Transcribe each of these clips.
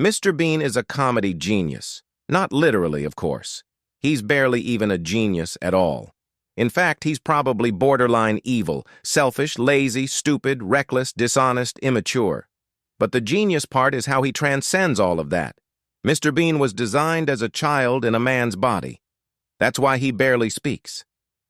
Mr. Bean is a comedy genius. Not literally, of course. He's barely even a genius at all. In fact, he's probably borderline evil, selfish, lazy, stupid, reckless, dishonest, immature. But the genius part is how he transcends all of that. Mr. Bean was designed as a child in a man's body. That's why he barely speaks.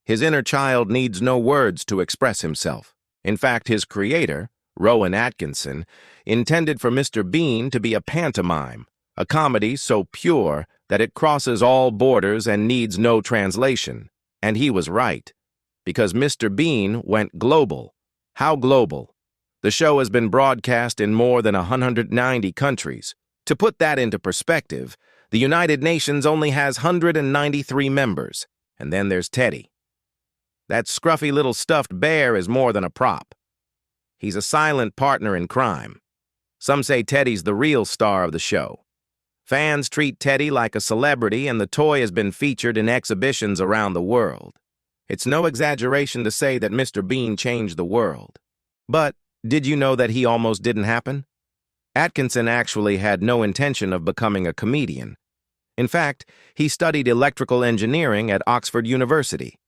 His inner child needs no words to express himself. In fact, his creator, Rowan Atkinson, intended for Mr. Bean to be a pantomime, a comedy so pure that it crosses all borders and needs no translation. And he was right, because Mr. Bean went global. How global? The show has been broadcast in more than 190 countries. To put that into perspective, the United Nations only has 193 members, and then there's Teddy. That scruffy little stuffed bear is more than a prop. He's a silent partner in crime. Some say Teddy's the real star of the show. Fans treat Teddy like a celebrity, and the toy has been featured in exhibitions around the world. It's no exaggeration to say that Mr. Bean changed the world. But did you know that he almost didn't happen? Atkinson actually had no intention of becoming a comedian. In fact, he studied electrical engineering at Oxford University.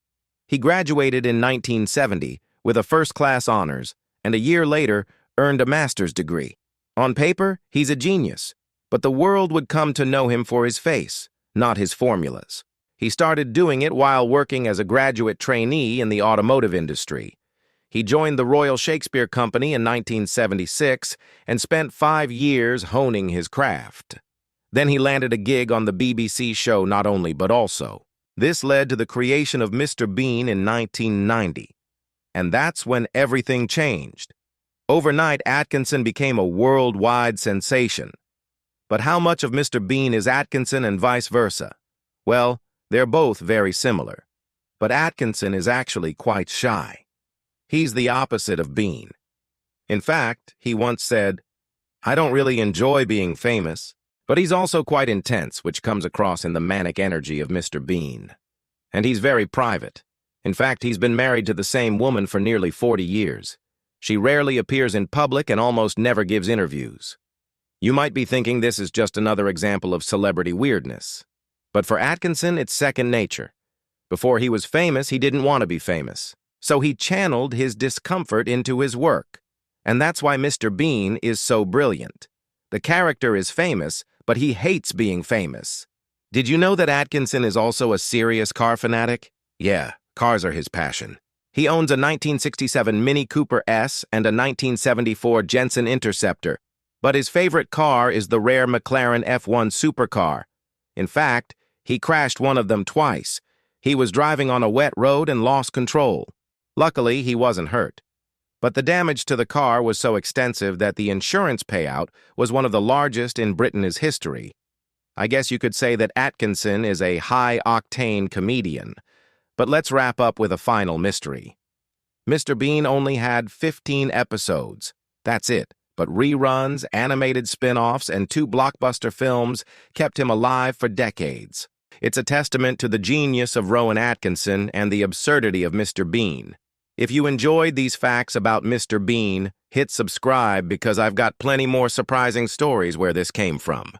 He graduated in 1970 with a first-class honors, and a year later earned a master's degree. On paper, he's a genius, but the world would come to know him for his face, not his formulas. He started doing it while working as a graduate trainee in the automotive industry. He joined the Royal Shakespeare Company in 1976 and spent 5 years honing his craft. Then he landed a gig on the BBC show Not Only But Also. This led to the creation of Mr. Bean in 1990. And that's when everything changed. Overnight, Atkinson became a worldwide sensation. But how much of Mr. Bean is Atkinson and vice versa? Well, they're both very similar. But Atkinson is actually quite shy. He's the opposite of Bean. In fact, he once said, "I don't really enjoy being famous," but he's also quite intense, which comes across in the manic energy of Mr. Bean. And he's very private. In fact, he's been married to the same woman for nearly 40 years. She rarely appears in public and almost never gives interviews. You might be thinking this is just another example of celebrity weirdness. But for Atkinson, it's second nature. Before he was famous, he didn't want to be famous. So he channeled his discomfort into his work. And that's why Mr. Bean is so brilliant. The character is famous, but he hates being famous. Did you know that Atkinson is also a serious car fanatic? Yeah, cars are his passion. He owns a 1967 Mini Cooper S and a 1974 Jensen Interceptor, but his favorite car is the rare McLaren F1 supercar. In fact, he crashed one of them twice. He was driving on a wet road and lost control. Luckily, he wasn't hurt. But the damage to the car was so extensive that the insurance payout was one of the largest in Britain's history. I guess you could say that Atkinson is a high-octane comedian. But let's wrap up with a final mystery. Mr. Bean only had 15 episodes. That's it. But reruns, animated spin-offs, and 2 blockbuster films kept him alive for decades. It's a testament to the genius of Rowan Atkinson and the absurdity of Mr. Bean. If you enjoyed these facts about Mr. Bean, hit subscribe because I've got plenty more surprising stories where this came from.